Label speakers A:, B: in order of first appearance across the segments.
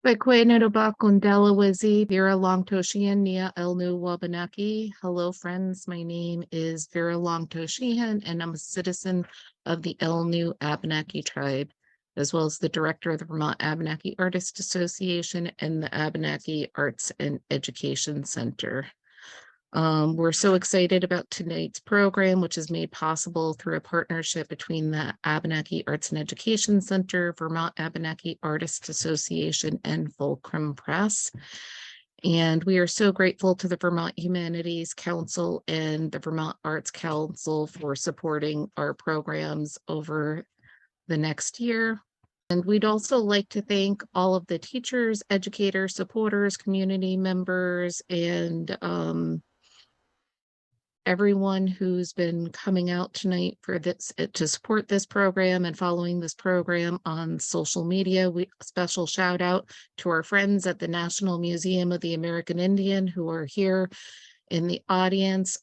A: Bekwe Kundela Wizi, Vera Longtoshian, Nia Elnu Wabanaki. Hello, friends. My name is Vera Longtoshian, and I'm a citizen of the Elnu Abenaki tribe, as well as the director of the Vermont Abenaki Artists Association and the Abenaki Arts and Education Center. We're so excited about tonight's program, which is made possible through a partnership between the Abenaki Arts and Education Center, Vermont Abenaki Artists Association, and Fulcrum Press. And we are so grateful to the Vermont Humanities Council and the Vermont Arts Council for supporting our programs over the next year. And we'd also like to thank all of the teachers, educators, supporters, community members, and everyone who's been coming out tonight for this to support this program and following this program on social media. Special shout out to our friends at the National Museum of the American Indian who are here in the audience.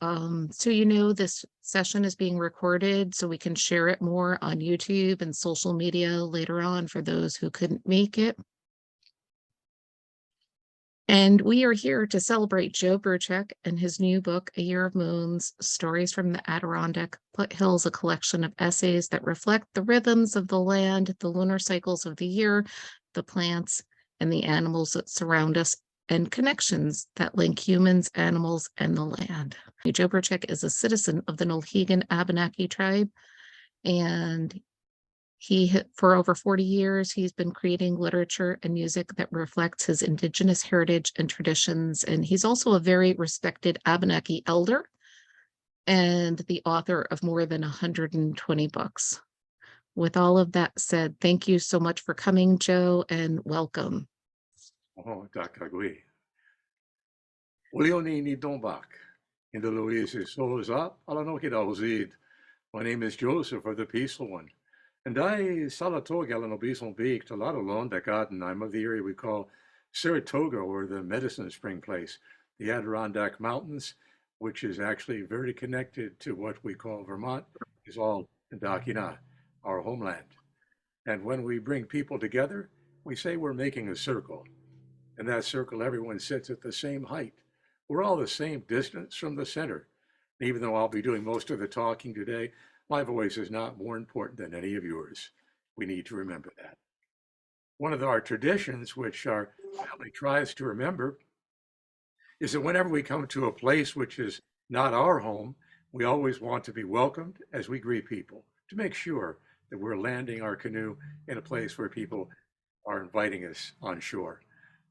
A: So you know this session is being recorded so we can share it more on YouTube and social media later on for those who couldn't make it. And we are here to celebrate Joe Burchak and his new book, A Year of Moons, Stories from the Adirondack Foothills, a collection of essays that reflect the rhythms of the land, the lunar cycles of the year, the plants, and the animals that surround us, and connections that link humans, animals, and the land. Joe Burchak is a citizen of the Nulhegan Abenaki tribe, and for over 40 years, he's been creating literature and music that reflects his Indigenous heritage and traditions. And he's also a very respected Abenaki elder and the author of more than 120 books. With all of that said, thank you so much for coming, Joe, and welcome.
B: Oh, Dakagui. Ulioni ni Dombak. In the Louise Soza, Alanoki Dauzid. My name is Joseph of the Peaceful One. And I Salatog Alanobison Beek to Ladalon Dakaden. I'm of the area we call Saratoga, or the Medicine Spring Place, the Adirondack Mountains, which is actually very connected to what we call Vermont, is all Dakina, our homeland. And when we bring people together, we say we're making a circle. In that circle, everyone sits at the same height. We're all the same distance from the center. And even though I'll be doing most of the talking today, my voice is not more important than any of yours. We need to remember that. One of our traditions, which our family tries to remember, is that whenever we come to a place which is not our home, we always want to be welcomed as we greet people to make sure that we're landing our canoe in a place where people are inviting us on shore.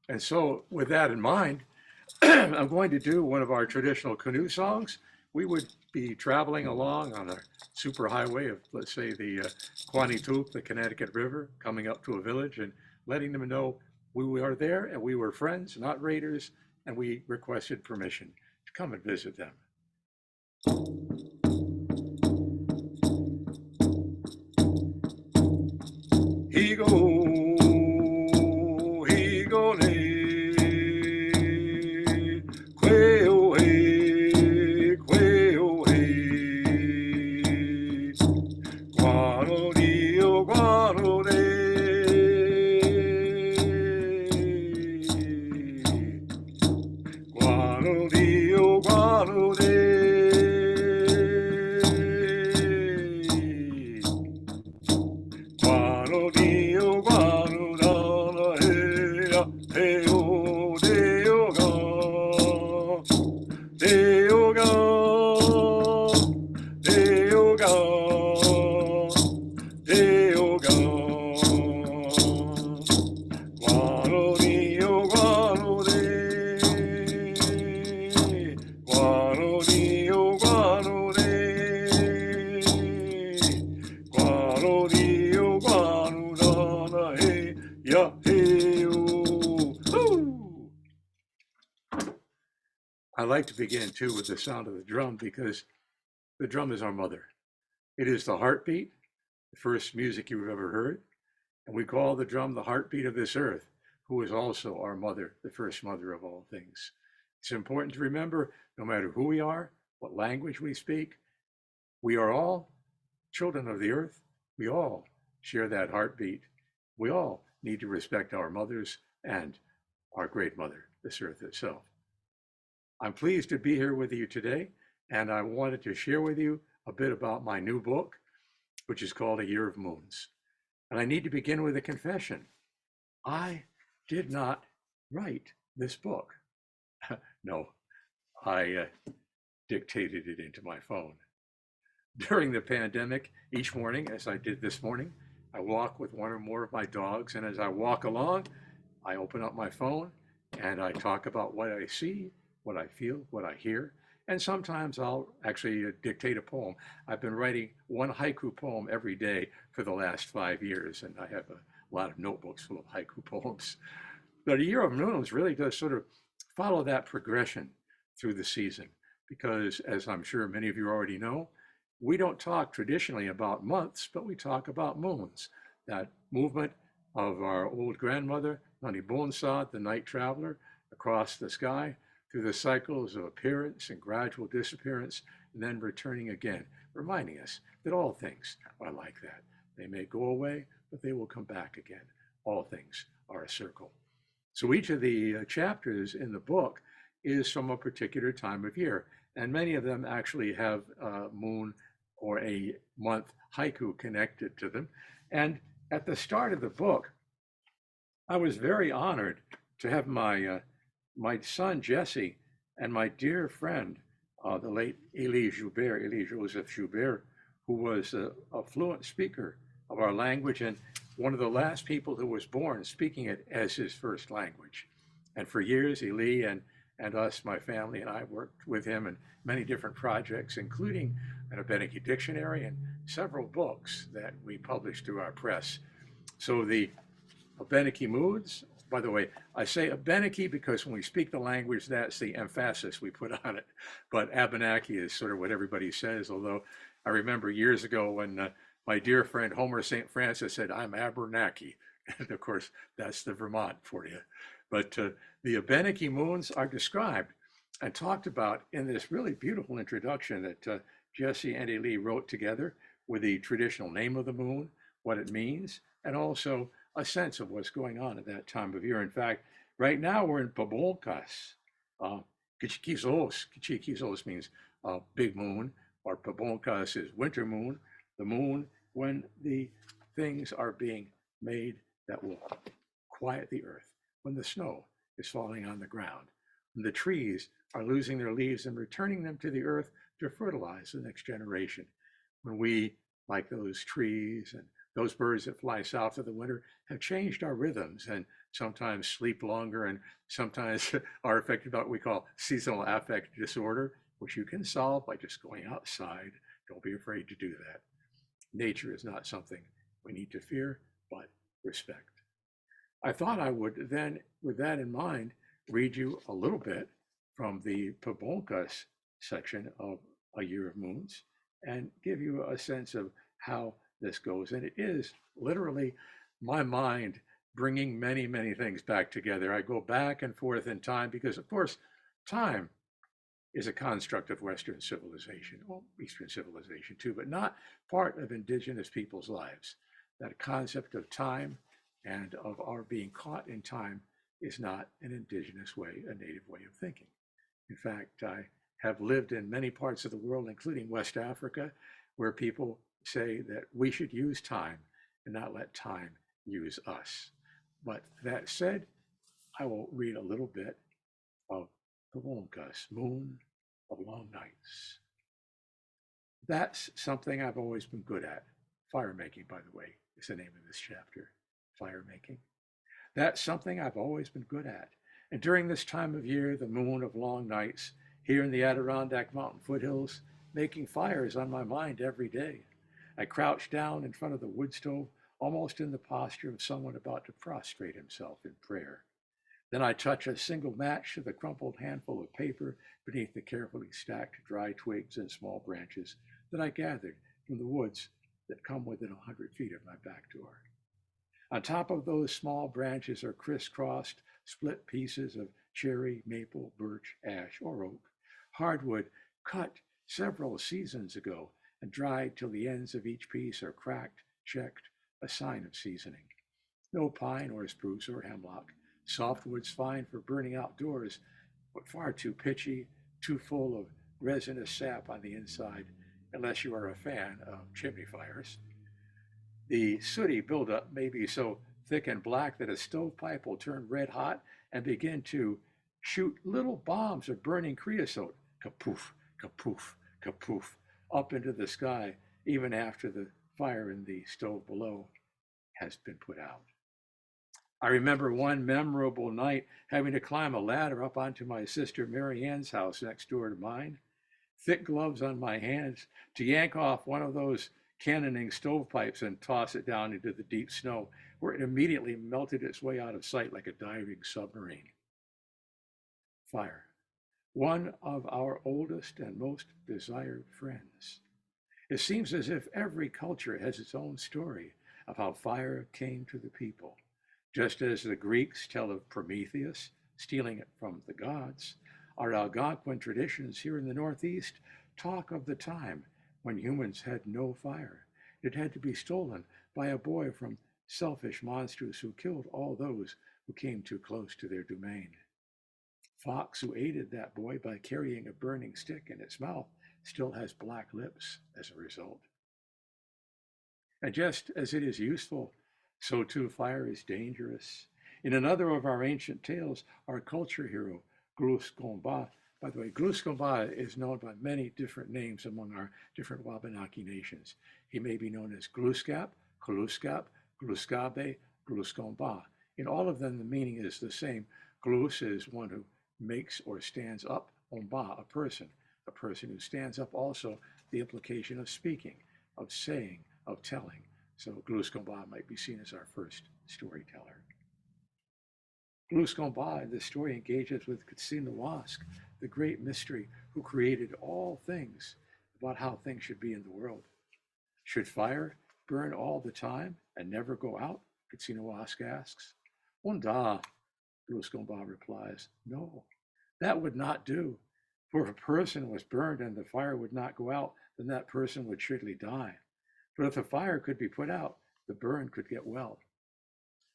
B: And so with that in mind, I'm going to do one of our traditional canoe songs. We would be traveling along on a superhighway of, let's say, the Quanitup, the Connecticut River, coming up to a village and letting them know we are there and we were friends, not raiders, and we requested permission to come and visit them. He go. I like to begin too with the sound of the drum because the drum is our mother. It is the heartbeat, the first music you've ever heard. And we call the drum the heartbeat of this earth, who is also our mother, the first mother of all things. It's important to remember, no matter who we are, what language we speak, we are all children of the earth. We all share that heartbeat. We all need to respect our mothers, and our great mother, this earth itself. I'm pleased to be here with you today, and I wanted to share with you a bit about my new book, which is called A Year of Moons. And I need to begin with a confession. I did not write this book. No, I dictated it into my phone. During the pandemic, each morning, as I did this morning, I walk with one or more of my dogs, and as I walk along, I open up my phone and I talk about what I see, what I feel, what I hear, and sometimes I'll actually dictate a poem. I've been writing one haiku poem every day for the last 5 years, and I have a lot of notebooks full of haiku poems. But A Year of Moons really does sort of follow that progression through the season, because as I'm sure many of you already know, we don't talk traditionally about months, but we talk about moons. That movement of our old grandmother, Nani Bonsad, the night traveler, across the sky through the cycles of appearance and gradual disappearance, and then returning again, reminding us that all things are like that. They may go away, but they will come back again. All things are a circle. So each of the chapters in the book is from a particular time of year, and many of them actually have a moon or a month haiku connected to them. And at the start of the book, I was very honored to have my son Jesse and my dear friend, the late Élie Joubert, Élie Joseph Joubert, who was a fluent speaker of our language and one of the last people who was born speaking it as his first language. And for years, Élie and us, my family, and I worked with him in many different projects, including an Abenaki dictionary and several books that we published through our press. So the Abenaki moods, by the way, I say Abenaki because when we speak the language, that's the emphasis we put on it. But Abenaki is sort of what everybody says, although I remember years ago when my dear friend Homer St. Francis said, I'm Abernaki. And of course, that's the Vermont for you. But the Abenaki moons are described and talked about in this really beautiful introduction that Jesse and Élie wrote together with the traditional name of the moon, what it means, and also a sense of what's going on at that time of year. In fact, right now we're in Pabonkas. Kichikizos. Kichikizos means big moon, or Pabonkas is winter moon, the moon when the things are being made that will quiet the earth, when the snow is falling on the ground, when the trees are losing their leaves and returning them to the earth to fertilize the next generation, when we, like those trees and those birds that fly south of the winter, have changed our rhythms and sometimes sleep longer and sometimes are affected by what we call seasonal affect disorder, which you can solve by just going outside. Don't be afraid to do that. Nature is not something we need to fear, but respect. I thought I would then, with that in mind, read you a little bit from the Pabonkas section of A Year of Moons and give you a sense of how this goes. And it is literally my mind bringing many, many things back together. I go back and forth in time because, of course, time is a construct of Western civilization, well, Eastern civilization too, but not part of indigenous people's lives. That concept of time and of our being caught in time is not an indigenous way, a native way of thinking. In fact, I have lived in many parts of the world, including West Africa, where people say that we should use time and not let time use us. But that said, I will read a little bit of Pabonkas, Moon of Long Nights. That's something I've always been good at. Fire making, by the way, is the name of this chapter. Fire making. That's something I've always been good at. And during this time of year, the moon of long nights, here in the Adirondack Mountain foothills, making fires on my mind every day. I crouch down in front of the wood stove, almost in the posture of someone about to prostrate himself in prayer. Then I touch a single match to the crumpled handful of paper beneath the carefully stacked dry twigs and small branches that I gathered from the woods that come within 100 feet of my back door. On top of those small branches are crisscrossed, split pieces of cherry, maple, birch, ash, or oak, hardwood cut several seasons ago and dried till the ends of each piece are cracked, checked, a sign of seasoning. No pine or spruce or hemlock, Softwood's fine for burning outdoors, but far too pitchy, too full of resinous sap on the inside, unless you are a fan of chimney fires. The sooty buildup may be so thick and black that a stovepipe will turn red hot and begin to shoot little bombs of burning creosote, kapoof, kapoof, kapoof, up into the sky, even after the fire in the stove below has been put out. I remember one memorable night having to climb a ladder up onto my sister Mary Ann's house next door to mine, thick gloves on my hands to yank off one of those cannoning stovepipes and toss it down into the deep snow, where it immediately melted its way out of sight like a diving submarine. Fire, one of our oldest and most desired friends. It seems as if every culture has its own story of how fire came to the people. Just as the Greeks tell of Prometheus stealing it from the gods, our Algonquin traditions here in the Northeast talk of the time when humans had no fire. It had to be stolen by a boy from selfish monsters who killed all those who came too close to their domain. Fox, who aided that boy by carrying a burning stick in its mouth, still has black lips as a result. And just as it is useful, so too fire is dangerous. In another of our ancient tales, our culture hero, Glus Gomba, by the way, Glus Gomba is known by many different names among our different Wabanaki nations. He may be known as Gluskap, Kuluskap, Gluskabe, Glus Gomba. In all of them, the meaning is the same. Glus is one who makes or stands up. Omba, a person who stands up, also the implication of speaking, of saying, of telling. So Glus Gomba might be seen as our first storyteller. Glus Gomba in this story engages with Katsinawask, the great mystery who created all things, about how things should be in the world. Should fire burn all the time and never go out? Katsinawask asks. Onda, Glus Gomba replies, no, that would not do. For if a person was burned and the fire would not go out, then that person would surely die. But if the fire could be put out, the burn could get well.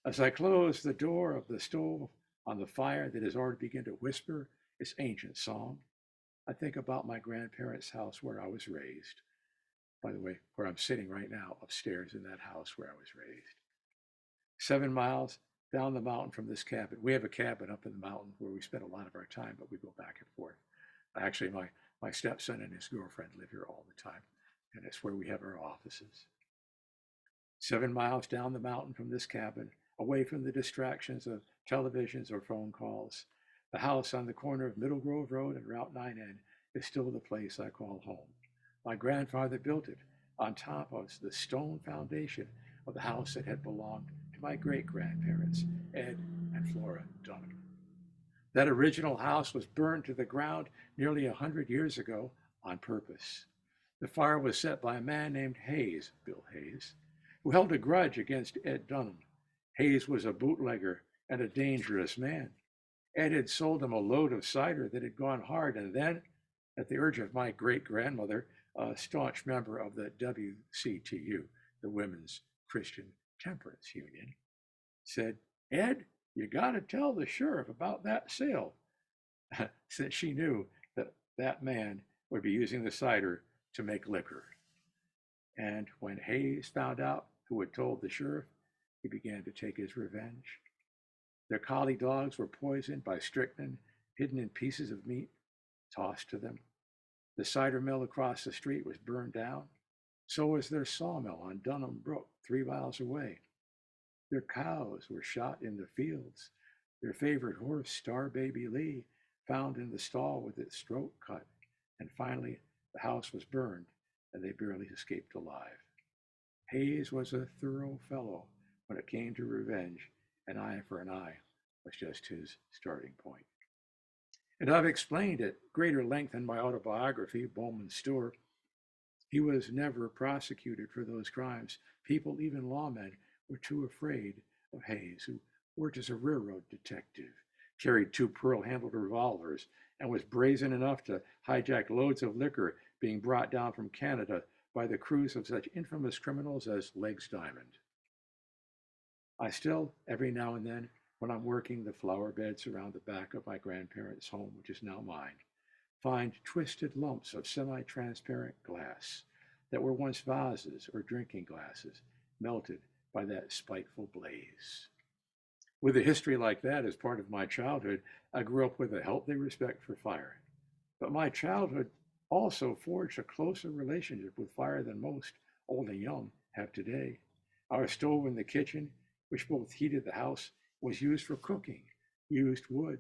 B: As I close the door of the stove on the fire that has already begun to whisper its ancient song, I think about my grandparents' house where I was raised. By the way, where I'm sitting right now, upstairs in that house where I was raised. 7 miles down the mountain from this cabin. We have a cabin up in the mountain where we spend a lot of our time, but we go back and forth. Actually, my stepson and his girlfriend live here all the time, and it's where we have our offices. 7 miles down the mountain from this cabin, away from the distractions of televisions or phone calls, the house on the corner of Middle Grove Road and Route 9N is still the place I call home. My grandfather built it on top of the stone foundation of the house that had belonged to my great-grandparents, Ed and Flora Dunham. That original house was burned to the ground nearly 100 years ago on purpose. The fire was set by a man named Hayes, Bill Hayes, who held a grudge against Ed Dunham. Hayes was a bootlegger and a dangerous man. Ed had sold him a load of cider that had gone hard, and then, at the urge of my great-grandmother, a staunch member of the WCTU, the Women's Christian Temperance Union, said, Ed, you got to tell the sheriff about that sale, since she knew that that man would be using the cider to make liquor. And when Hayes found out who had told the sheriff, he began to take his revenge. Their collie dogs were poisoned by strychnine hidden in pieces of meat tossed to them. The cider mill across the street was burned down. So was their sawmill on Dunham Brook, 3 miles away. Their cows were shot in the fields. Their favorite horse, Star Baby Lee, found in the stall with its throat cut. And finally, the house was burned, and they barely escaped alive. Hayes was a thorough fellow when it came to revenge. An eye for an eye was just his starting point. And I've explained at greater length in my autobiography, Bowman's Store, he was never prosecuted for those crimes. People, even lawmen, were too afraid of Hayes, who worked as a railroad detective, carried 2 pearl-handled revolvers, and was brazen enough to hijack loads of liquor being brought down from Canada by the crews of such infamous criminals as Legs Diamond. I still, every now and then, when I'm working the flower beds around the back of my grandparents' home, which is now mine, find twisted lumps of semi-transparent glass that were once vases or drinking glasses, melted by that spiteful blaze. With a history like that as part of my childhood, I grew up with a healthy respect for fire. But my childhood also forged a closer relationship with fire than most, old and young, have today. Our stove in the kitchen, which both heated the house, was used for cooking, used wood.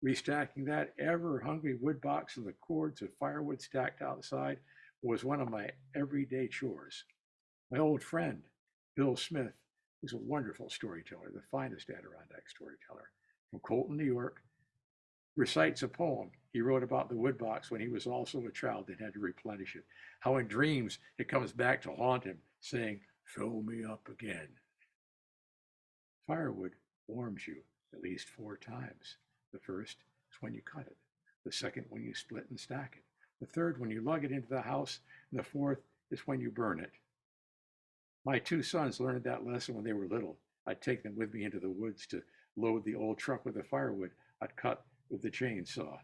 B: Restacking that ever hungry wood box of the cords of firewood stacked outside was one of my everyday chores. My old friend, Bill Smith, was a wonderful storyteller, the finest Adirondack storyteller, from Colton, New York, recites a poem he wrote about the wood box when he was also a child and had to replenish it. How in dreams it comes back to haunt him, saying, "Fill me up again." Firewood warms you at least 4 times. The first is when you cut it, the second when you split and stack it, the third when you lug it into the house, and the fourth is when you burn it. My 2 sons learned that lesson when they were little. I'd take them with me into the woods to load the old truck with the firewood I'd cut with the chainsaw.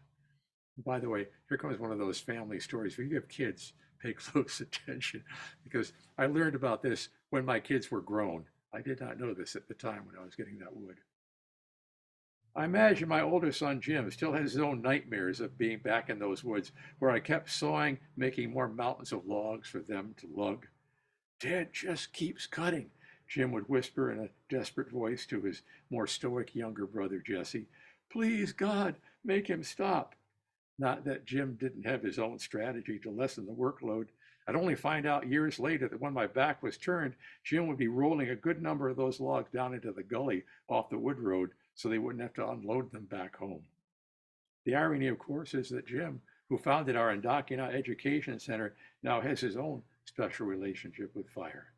B: By the way, here comes one of those family stories. If you have kids, pay close attention because I learned about this when my kids were grown. I did not know this at the time when I was getting that wood. I imagine my older son Jim still has his own nightmares of being back in those woods where I kept sawing, making more mountains of logs for them to lug. "Dad just keeps cutting," Jim would whisper in a desperate voice to his more stoic younger brother Jesse. "Please, God, make him stop." Not that Jim didn't have his own strategy to lessen the workload. I'd only find out years later that when my back was turned, Jim would be rolling a good number of those logs down into the gully off the wood road so they wouldn't have to unload them back home. The irony, of course, is that Jim, who founded our Indocuna Education Center, now has his own special relationship with fire.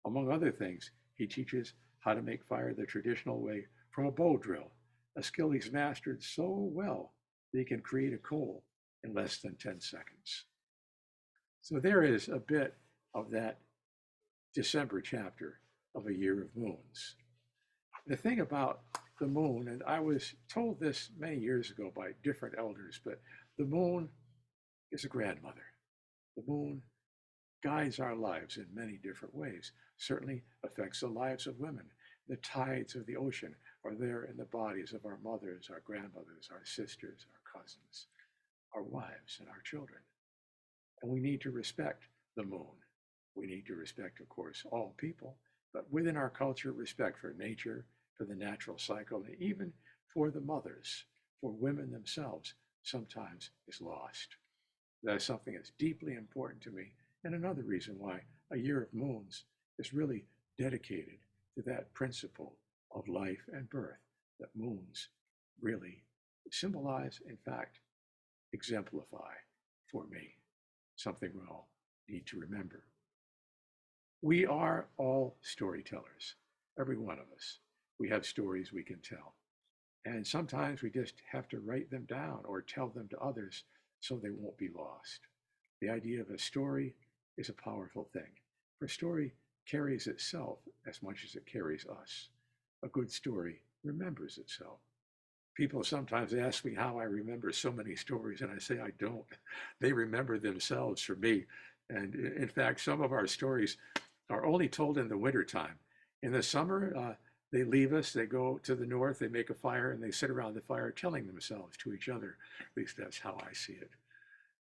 B: Among other things, he teaches how to make fire the traditional way from a bow drill, a skill he's mastered so well that he can create a coal in less than 10 seconds. So there is a bit of that December chapter of A Year of Moons. The thing about the moon, and I was told this many years ago by different elders, but the moon is a grandmother. The moon guides our lives in many different ways, certainly affects the lives of women. The tides of the ocean are there in the bodies of our mothers, our grandmothers, our sisters, our cousins, our wives, and our children. And we need to respect the moon. We need to respect, of course, all people, but within our culture, respect for nature, for the natural cycle, and even for the mothers, for women themselves, sometimes is lost. That is something that's deeply important to me, and another reason why A Year of Moons is really dedicated to that principle of life and birth that moons really symbolize, in fact, exemplify for me, something we all need to remember. We are all storytellers, every one of us. We have stories we can tell. And sometimes we just have to write them down or tell them to others so they won't be lost. The idea of a story is a powerful thing. For a story carries itself as much as it carries us. A good story remembers itself. People sometimes ask me how I remember so many stories, and I say I don't. They remember themselves for me. And in fact, some of our stories are only told in the wintertime. In the summer, they leave us, they go to the north, they make a fire, and they sit around the fire telling themselves to each other. At least that's how I see it.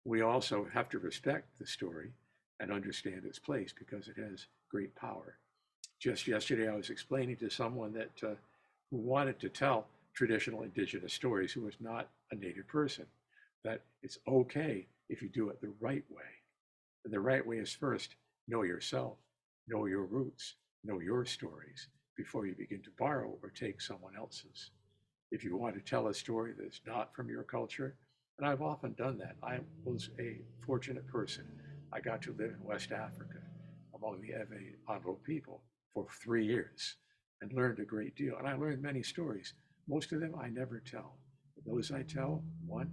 B: We also have to respect the story and understand its place because it has great power. Just yesterday, I was explaining to someone that who wanted to tell traditional indigenous stories who was not a native person that it's okay if you do it the right way. And the right way is first know yourself, know your roots, know your stories before you begin to borrow or take someone else's. If you want to tell a story that's not from your culture, and I've often done that. I was a fortunate person. I got to live in West Africa among the Ewe Anho people for 3 years and learned a great deal. And I learned many stories. Most of them I never tell. But those I tell, one,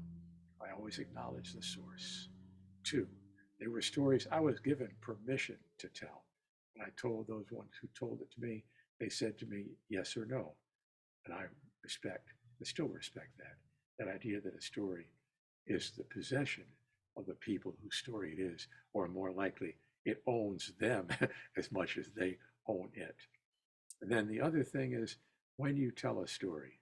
B: I always acknowledge the source. Two, they were stories I was given permission to tell. When I told those ones who told it to me, they said to me, yes or no. And I still respect that idea that a story is the possession of the people whose story it is, or more likely, it owns them as much as they own it. And then the other thing is when you tell a story,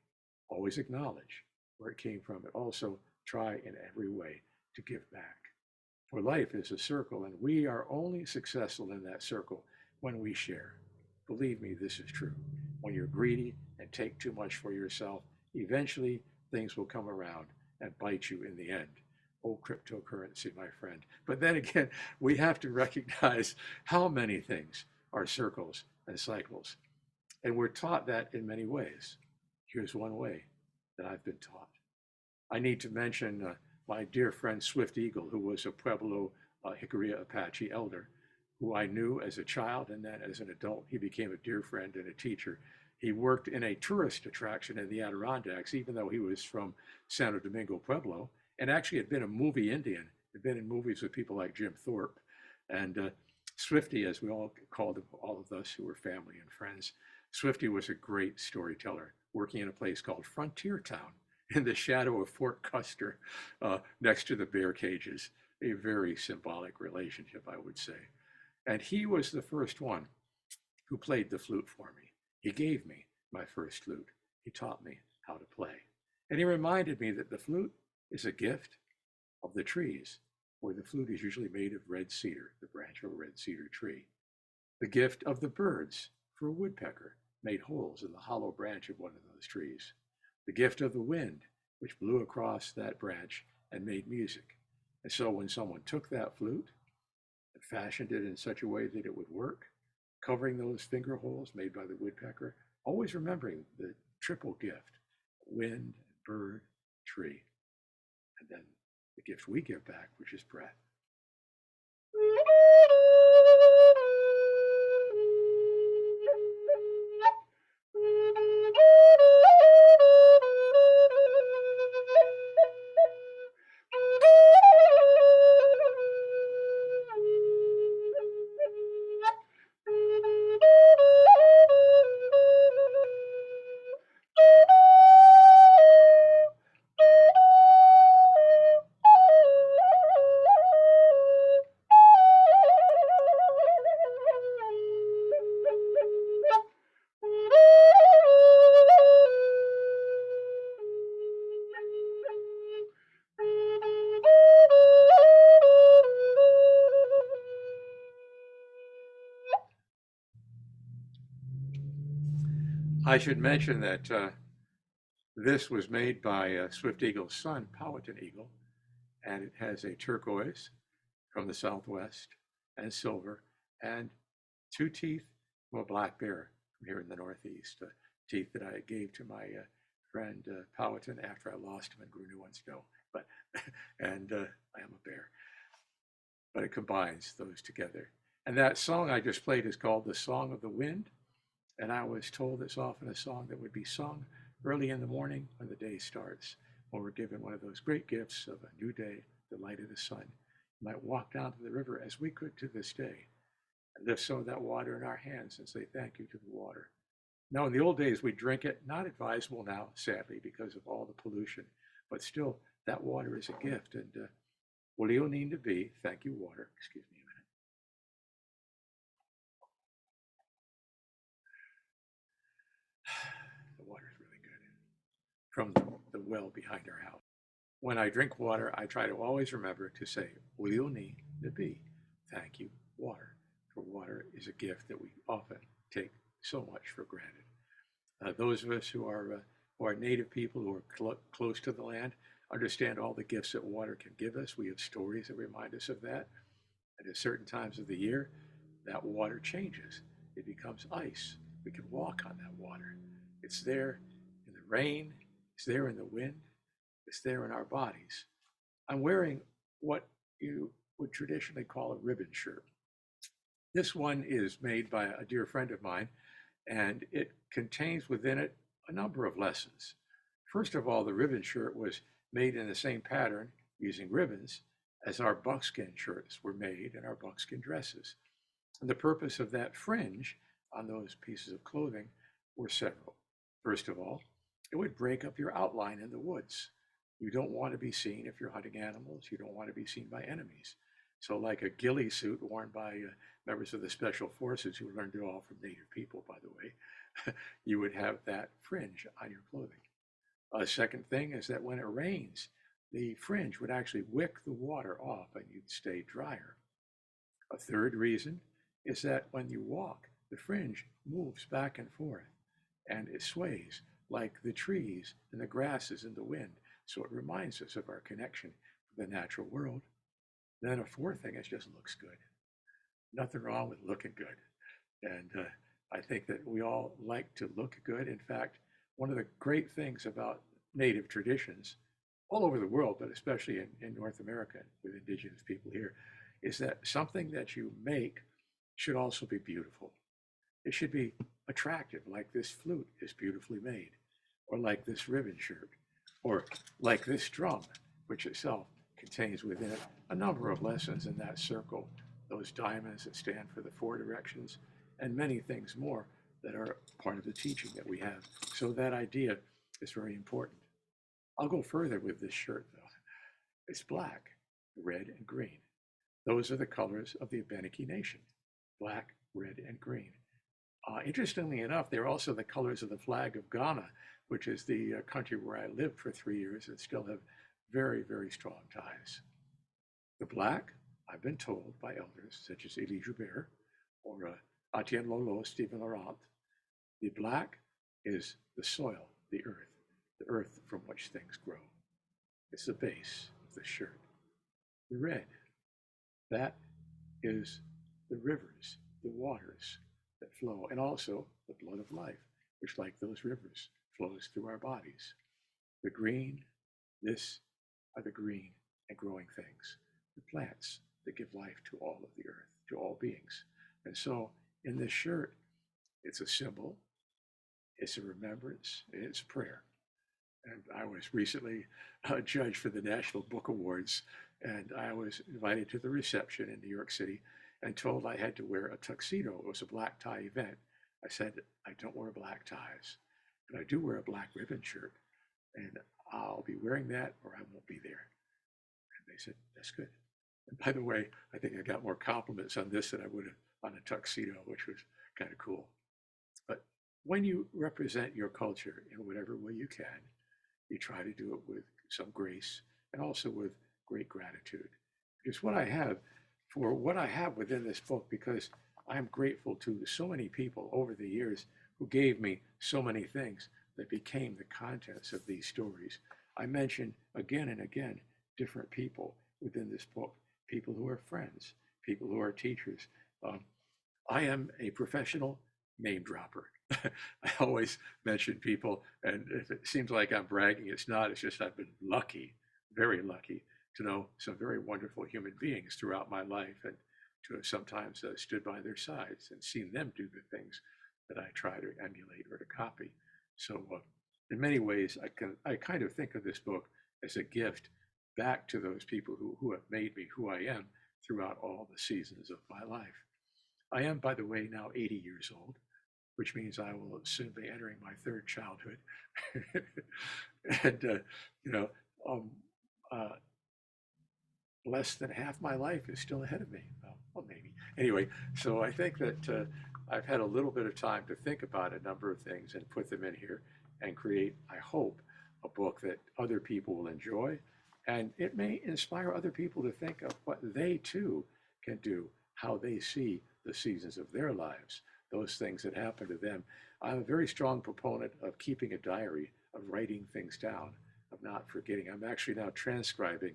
B: always acknowledge where it came from, and also try in every way to give back. For life is a circle, and we are only successful in that circle when we share. Believe me, this is true. When you're greedy and take too much for yourself, eventually things will come around and bite you in the end. Oh, cryptocurrency, my friend. But then again, we have to recognize how many things are circles and cycles. And we're taught that in many ways. Here's one way that I've been taught. I need to mention my dear friend Swift Eagle, who was a Pueblo Jicarilla Apache elder, who I knew as a child, and then as an adult, he became a dear friend and a teacher. He worked in a tourist attraction in the Adirondacks, even though he was from Santo Domingo, Pueblo, and actually had been a movie Indian, had been in movies with people like Jim Thorpe. And Swifty, as we all called him, all of us who were family and friends, Swifty was a great storyteller, working in a place called Frontier Town in the shadow of Fort Custer, next to the bear cages. A very symbolic relationship, I would say. And he was the first one who played the flute for me. He gave me my first flute. He taught me how to play. And he reminded me that the flute is a gift of the trees, where the flute is usually made of red cedar, the branch of a red cedar tree. The gift of the birds, for a woodpecker made holes in the hollow branch of one of those trees. The gift of the wind, which blew across that branch and made music. And so when someone took that flute and fashioned it in such a way that it would work, covering those finger holes made by the woodpecker, always remembering the triple gift, wind, bird, tree, and then the gift we give back, which is breath. I should mention that this was made by Swift Eagle's son, Powhatan Eagle, and it has a turquoise from the Southwest and silver and two teeth from a black bear from here in the Northeast, teeth that I gave to my friend Powhatan after I lost him and grew new ones. No, but and I am a bear. But it combines those together. And that song I just played is called "The Song of the Wind." And I was told it's often a song that would be sung early in the morning when the day starts, when we're given one of those great gifts of a new day, the light of the sun. You might walk down to the river as we could to this day and lift some of that water in our hands and say thank you to the water. Now, in the old days, we drink it, not advisable now, sadly, because of all the pollution, but still, that water is a gift. And will you need to be, thank you, water, excuse me a minute. The water is really good from the well behind our house. When I drink water, I try to always remember to say, will you need to be, thank you, water. For water is a gift that we often take so much for granted. Those of us who are native people who are close to the land understand all the gifts that water can give us. We have stories that remind us of that. And at certain times of the year, that water changes. It becomes ice. We can walk on that water. It's there in the rain. It's there in the wind. It's there in our bodies. I'm wearing what you would traditionally call a ribbon shirt. This one is made by a dear friend of mine, and it contains within it a number of lessons. First of all, the ribbon shirt was made in the same pattern using ribbons as our buckskin shirts were made and our buckskin dresses. And the purpose of that fringe on those pieces of clothing were several. First of all, It would break up your outline in the woods. You don't want to be seen if you're hunting animals. You don't want to be seen by enemies. So, like a ghillie suit worn by members of the special forces who learned it all from native people, by the way, you would have that fringe on your clothing. A second thing is that when it rains, the fringe would actually wick the water off and you'd stay drier. A third reason is that when you walk, the fringe moves back and forth and it sways like the trees and the grasses in the wind. So it reminds us of our connection with the natural world. Then a fourth thing is just looks good. Nothing wrong with looking good. And I think that we all like to look good. In fact, one of the great things about native traditions all over the world, but especially in North America with indigenous people here, is that something that you make should also be beautiful. It should be attractive, like this flute is beautifully made, or like this ribbon shirt, or like this drum, which itself contains within it a number of lessons in that circle, those diamonds that stand for the four directions, and many things more that are part of the teaching that we have. So that idea is very important. I'll go further with this shirt, though. It's black, red, and green. Those are the colors of the Abenaki Nation, black, red, and green. Interestingly enough, they're also the colors of the flag of Ghana, which is the country where I lived for 3 years and still have very, very strong ties. The black, I've been told by elders such as Elie Joubert or Etienne Lolo, Stephen Laurent, the black is the soil, the earth from which things grow. It's the base of the shirt. The red, that is the rivers, the waters that flow, and also the blood of life, which, like those rivers, flows through our bodies. The green, this are the green and growing things, the plants that give life to all of the earth, to all beings. And so in this shirt, it's a symbol, it's a remembrance, and it's prayer. And I was recently a judge for the National Book Awards, and I was invited to the reception in New York City and told I had to wear a tuxedo. It was a black tie event. I said, I don't wear black ties, but I do wear a black ribbon shirt, and I'll be wearing that or I won't be there. And they said, that's good. And by the way, I think I got more compliments on this than I would have on a tuxedo, which was kind of cool. But when you represent your culture in whatever way you can, you try to do it with some grace and also with great gratitude. Because what I have within this book, because I'm grateful to so many people over the years who gave me so many things that became the contents of these stories. I mention again and again different people within this book, people who are friends, people who are teachers. Um, I am a professional name dropper. I always mention people, and if it seems like I'm bragging, it's not. It's just I've been lucky, very lucky, to know some very wonderful human beings throughout my life and to have sometimes stood by their sides and seen them do the things that I try to emulate or to copy. So, in many ways, I kind of think of this book as a gift back to those people who have made me who I am throughout all the seasons of my life. I am, by the way, now 80 years old, which means I will soon be entering my third childhood. And, you know, um, uh, less than half my life is still ahead of me. Well, maybe. Anyway, so I think that I've had a little bit of time to think about a number of things and put them in here and create, I hope, a book that other people will enjoy. And it may inspire other people to think of what they too can do, how they see the seasons of their lives, those things that happen to them. I'm a very strong proponent of keeping a diary, of writing things down, of not forgetting. I'm actually now transcribing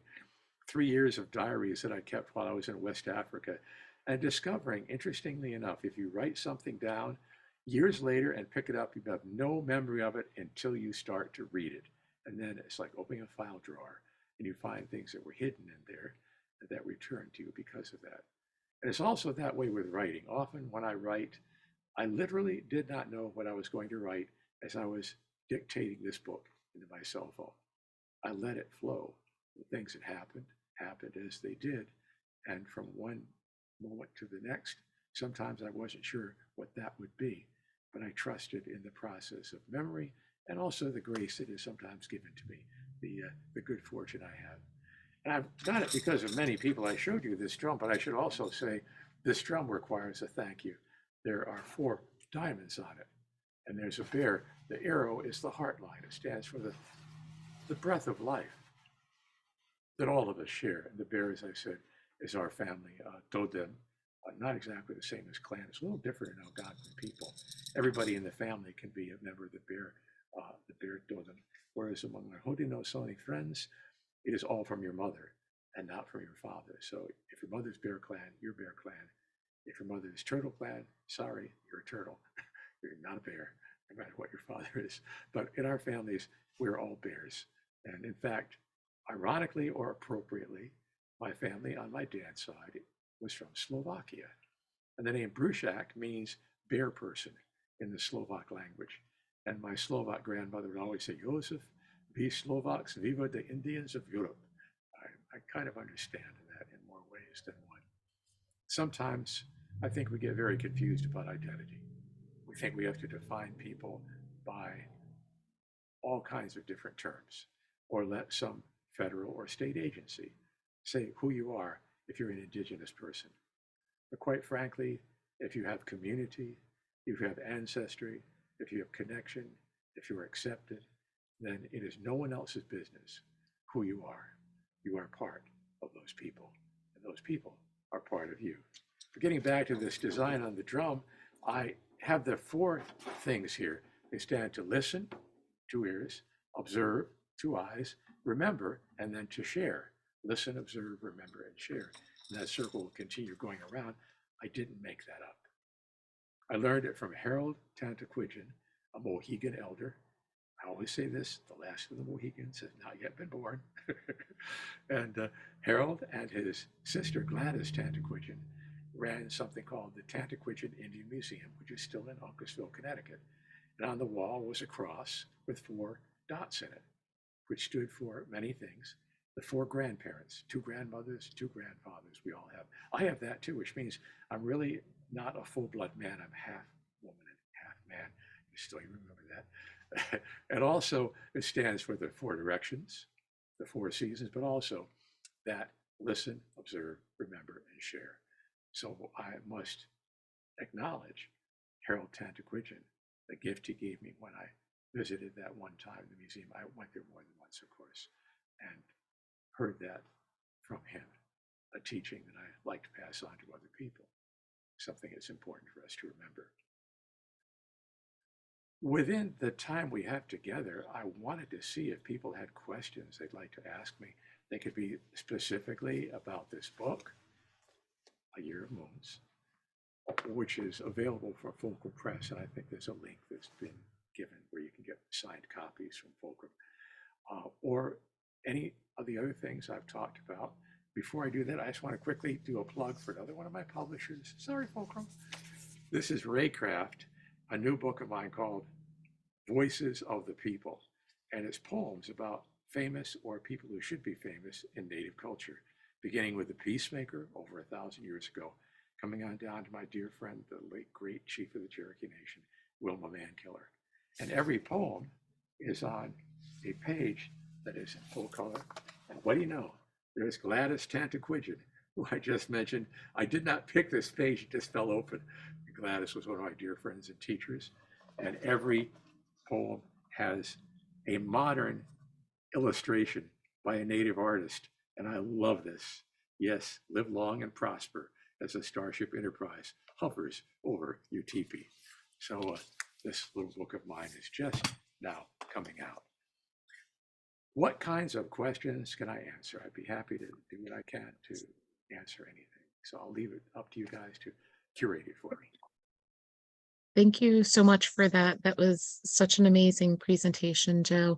B: 3 years of diaries that I kept while I was in West Africa and discovering, interestingly enough, if you write something down years later and pick it up, you have no memory of it until you start to read it. And then it's like opening a file drawer and you find things that were hidden in there that return to you because of that. And it's also that way with writing. Often when I write, I literally did not know what I was going to write as I was dictating this book into my cell phone. I let it flow. The things that happened as they did. And from one moment to the next, sometimes I wasn't sure what that would be, but I trusted in the process of memory and also the grace that is sometimes given to me, the good fortune I have. And I've got it because of many people. I showed you this drum, but I should also say this drum requires a thank you. There are 4 diamonds on it, and there's a bear. The arrow is the heart line. It stands for the breath of life that all of us share. And the bear, as I said, is our family totem. Not exactly the same as clan. It's a little different in Algonquin people. Everybody in the family can be a member of the bear totem. Whereas among my Haudenosaunee friends, it is all from your mother and not from your father. So if your mother's Bear Clan, you're Bear Clan. If your mother is Turtle Clan, sorry, you're a turtle. You're not a bear, no matter what your father is. But in our families, we're all bears. And in fact, ironically or appropriately, my family on my dad's side was from Slovakia. And the name Brušak means bear person in the Slovak language. And my Slovak grandmother would always say, Josef, be Slovaks, viva the Indians of Europe. I kind of understand that in more ways than one. Sometimes I think we get very confused about identity. We think we have to define people by all kinds of different terms, or let some federal or state agency say who you are if you're an Indigenous person. But quite frankly, if you have community, if you have ancestry, if you have connection, if you're accepted, then it is no one else's business who you are. You are part of those people, and those people are part of you. But getting back to this design on the drum, I have the 4 things here. They stand to listen, 2 ears, observe, 2 eyes, remember, and then to share. Listen, observe, remember, and share. And that circle will continue going around. I didn't make that up. I learned it from Harold Tantacwidgeon, a Mohegan elder. I always say this, the last of the Mohegans has not yet been born. And Harold and his sister Gladys Tantacwidgeon ran something called the Tantacwidgeon Indian Museum, which is still in Uncasville, Connecticut. And on the wall was a cross with 4 dots in it, which stood for many things. The 4 grandparents, 2 grandmothers, 2 grandfathers, we all have. I have that too, which means I'm really not a full-blood man. I'm half woman and half man. You still remember that. And also it stands for the 4 directions, the 4 seasons, but also that listen, observe, remember, and share. So I must acknowledge Harold Tantacwidgeon, the gift he gave me when I visited that one time in the museum. I went there more than once, of course, and heard that from him, a teaching that I like to pass on to other people, something that's important for us to remember. Within the time we have together, I wanted to see if people had questions they'd like to ask me. They could be specifically about this book, A Year of Moons, which is available from Fulcrum Press. And I think there's a link that's been given where you can get signed copies from Fulcrum, or any of the other things I've talked about. Before I do that, I just want to quickly do a plug for another one of my publishers. Sorry, Fulcrum. This is Raycraft, a new book of mine called Voices of the People. And it's poems about famous or people who should be famous in Native culture, beginning with the Peacemaker over 1,000 years ago, coming on down to my dear friend, the late great chief of the Cherokee Nation, Wilma Mankiller. And every poem is on a page that is in full color. And what do you know? There's Gladys Tantacwidgeon, who I just mentioned. I did not pick this page, it just fell open. Gladys was one of my dear friends and teachers. And every poem has a modern illustration by a Native artist. And I love this. Yes, live long and prosper as the Starship Enterprise hovers over your teepee. So this little book of mine is just now coming out. What kinds of questions can I answer? I'd be happy to do what I can to answer anything. So I'll leave it up to you guys to curate it for me.
A: Thank you so much for that. That was such an amazing presentation, Joe.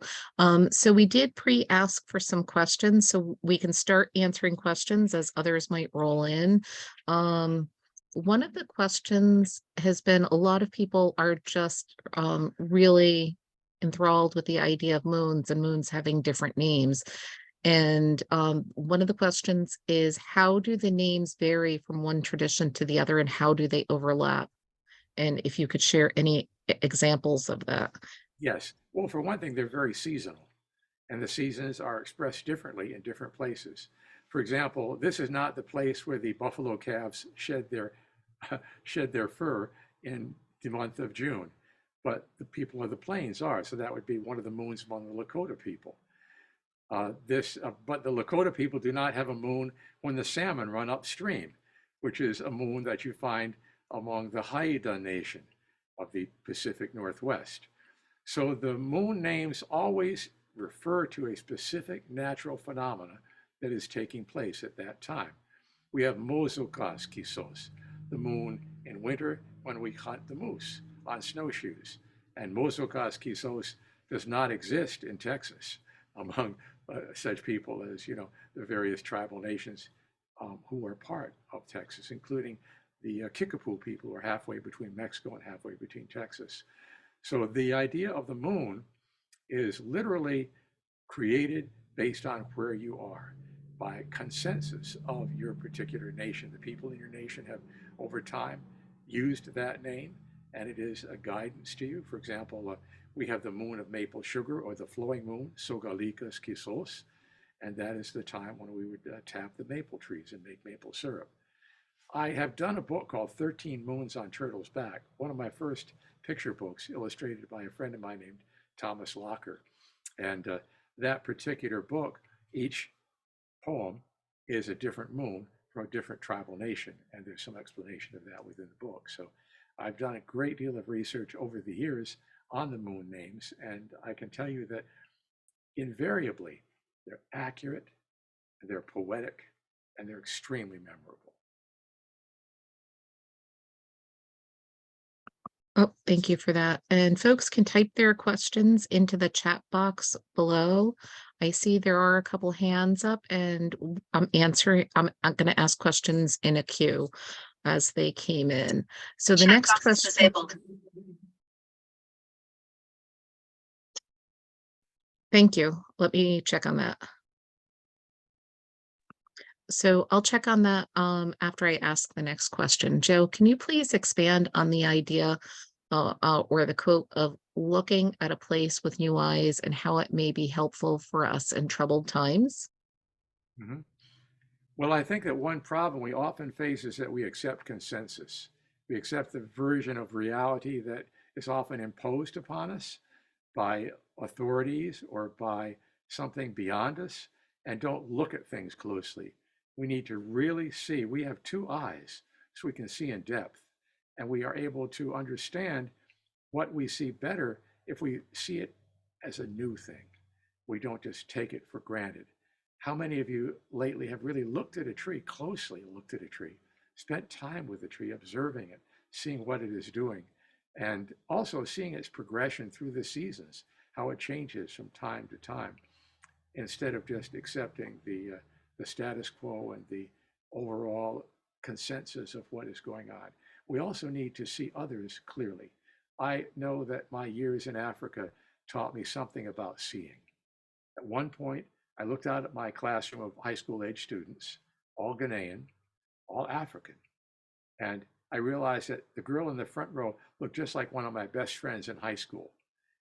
A: So we did pre-ask for some questions, so we can start answering questions as others might roll in. One of the questions has been, a lot of people are just really enthralled with the idea of moons and moons having different names. And one of the questions is, how do the names vary from one tradition to the other, and how do they overlap? And if you could share any examples of that.
B: Yes. Well, for one thing, they're very seasonal, and the seasons are expressed differently in different places. For example, this is not the place where the buffalo calves shed their shed their fur in the month of June, but the people of the plains are. So that would be one of the moons among the Lakota people. But the Lakota people do not have a moon when the salmon run upstream, which is a moon that you find among the Haida Nation of the Pacific Northwest. So the moon names always refer to a specific natural phenomena that is taking place at that time. We have Mozokas Kisos, the moon in winter when we hunt the moose on snowshoes. And Mozokas Kisos does not exist in Texas among such people as, the various tribal nations who are part of Texas, including the Kickapoo people who are halfway between Mexico and halfway between Texas. So the idea of the moon is literally created based on where you are by consensus of your particular nation. The people in your nation have over time used that name, and it is a guidance to you. For example, we have the moon of maple sugar, or the flowing moon, Sogalikas Kisos, and that is the time when we would tap the maple trees and make maple syrup. I have done a book called 13 Moons on Turtle's Back, one of my first picture books illustrated by a friend of mine named Thomas Locker. And that particular book, each poem is a different moon from a different tribal nation. And there's some explanation of that within the book. So I've done a great deal of research over the years on the moon names. And I can tell you that invariably they're accurate, they're poetic, and they're extremely memorable.
A: Oh, thank you for that. And folks can type their questions into the chat box below. I see there are a couple hands up, and I'm going to ask questions in a queue as they came in. So the next question. Disabled. Thank you. Let me check on that. So I'll check on that after I ask the next question. Joe, can you please expand on the idea or the quote of looking at a place with new eyes and how it may be helpful for us in troubled times?
B: Mm-hmm. Well, I think that one problem we often face is that we accept consensus. We accept the version of reality that is often imposed upon us by authorities or by something beyond us, and don't look at things closely. We need to really see. We have two eyes so we can see in depth, and we are able to understand what we see better if we see it as a new thing. We don't just take it for granted. How many of you lately have really looked at a tree, closely looked at a tree, spent time with the tree, observing it, seeing what it is doing, and also seeing its progression through the seasons, how it changes from time to time, instead of just accepting the status quo and the overall consensus of what is going on. We also need to see others clearly. I know that my years in Africa taught me something about seeing. At one point, I looked out at my classroom of high school age students, all Ghanaian, all African, and I realized that the girl in the front row looked just like one of my best friends in high school.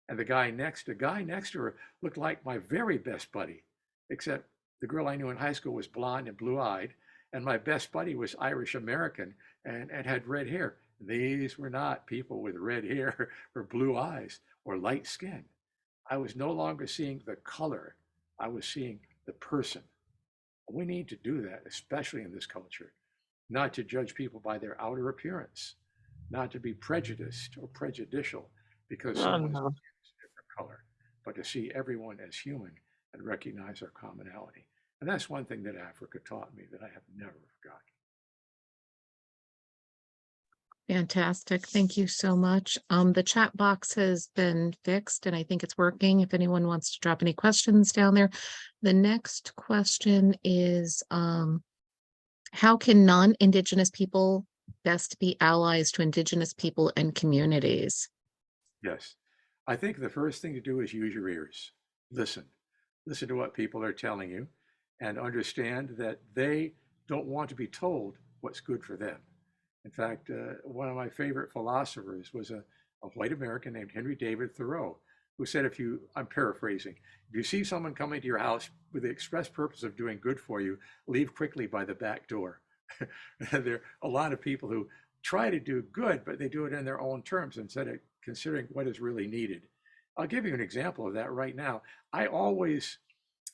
B: And the guy next to her looked like my very best buddy, except the girl I knew in high school was blonde and blue-eyed, and my best buddy was Irish American and had red hair. These were not people with red hair or blue eyes or light skin. I was no longer seeing the color. I was seeing the person. We need to do that, especially in this culture, not to judge people by their outer appearance, not to be prejudiced or prejudicial because someone's a different color, but to see everyone as human and recognize our commonality. And that's one thing that Africa taught me that I have never forgotten.
A: Fantastic. Thank you so much. The chat box has been fixed and I think it's working. If anyone wants to drop any questions down there. The next question is, how can non-Indigenous people best be allies to Indigenous people and communities?
B: Yes. I think the first thing to do is use your ears. Listen. Listen to what people are telling you and understand that they don't want to be told what's good for them. In fact, one of my favorite philosophers was a white American named Henry David Thoreau, who said, I'm paraphrasing, if you see someone coming to your house with the express purpose of doing good for you, leave quickly by the back door. There are a lot of people who try to do good, but they do it in their own terms instead of considering what is really needed. I'll give you an example of that right now. I always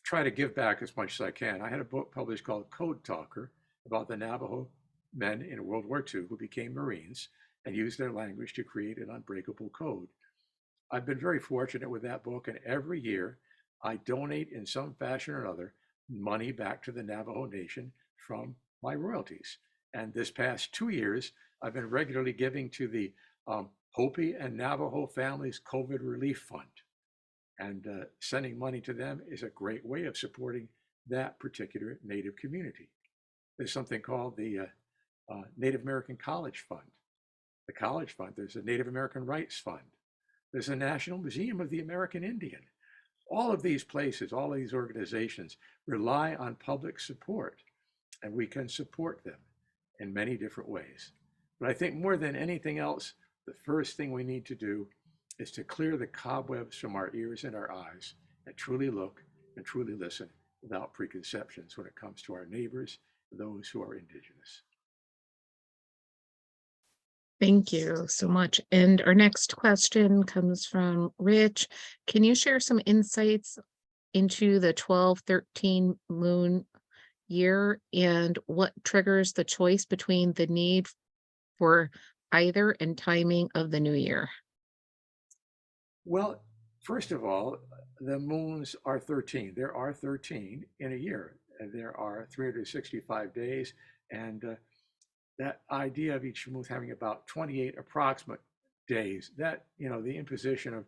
B: try to give back as much as I can. I had a book published called Code Talker about the Navajo men in World War II who became Marines and used their language to create an unbreakable code. I've been very fortunate with that book, and every year I donate in some fashion or another money back to the Navajo Nation from my royalties. And this past 2 years, I've been regularly giving to the Hopi and Navajo Families COVID Relief Fund. And sending money to them is a great way of supporting that particular Native community. There's something called the Native American College Fund. The College Fund, there's a Native American Rights Fund. There's a National Museum of the American Indian. All of these places, all of these organizations rely on public support, and we can support them in many different ways. But I think more than anything else, the first thing we need to do is to clear the cobwebs from our ears and our eyes and truly look and truly listen without preconceptions when it comes to our neighbors, those who are Indigenous.
A: Thank you so much. And our next question comes from Rich. Can you share some insights into the 12-13 moon year and what triggers the choice between the need for either and timing of the new year?
B: Well, first of all, the moons are 13. There are 13 in a year. There are 365 days, and that idea of each moon having about 28 approximate days, that, the imposition of